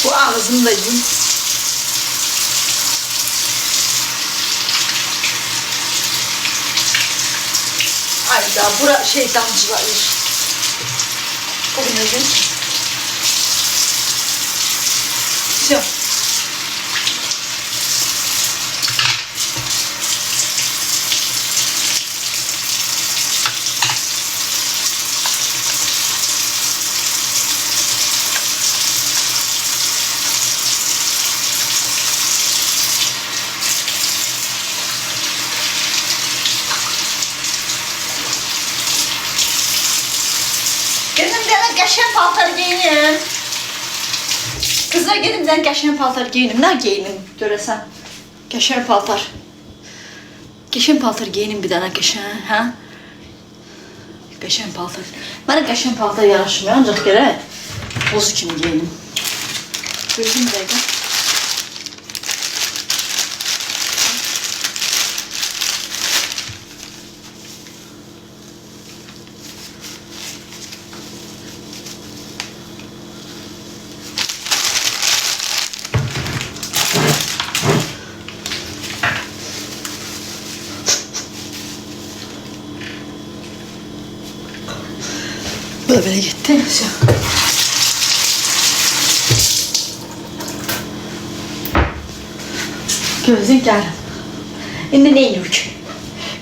Bu ağzını da yiyeyim. Ayda bura şey damcılayır. O gün öyle. Все. Gedim bir qəşəng paltar giyinim. Kızlar gedim bir qəşəng paltar giyinim. Ne giyinim görəsən? Qəşəng paltar. Qəşəng paltar giyinim bir dənə qəşəng, hə? Qəşəng paltar. Mənə qəşəng paltar yaraşmıyor, ancaq gərək bozu kimi giyinim. Gözüm bir dəqiqə. Böyle gitti. Gözün gəlin. İndi ne yiyoruz?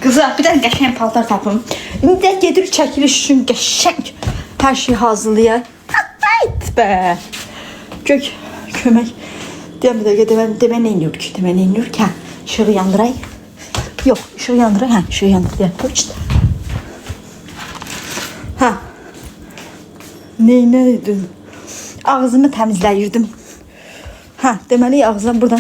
Kızlar bir tane qəşəng paltar tapın. İndi de gedir çəkiliş üçün qəşəng her şeyi hazırlayar. Hayt be. Gök kömək. Deyəm bir dəqiqə demə nə yiyoruz ki? Demə nə yiyoruz ki? Işığı yandıray. Yok, ışığı yandıray. Ha, ışığı yandıray. Ha. Neynəydin? Ağzımı təmizləyirdim. Ha, deməli ağzım buradan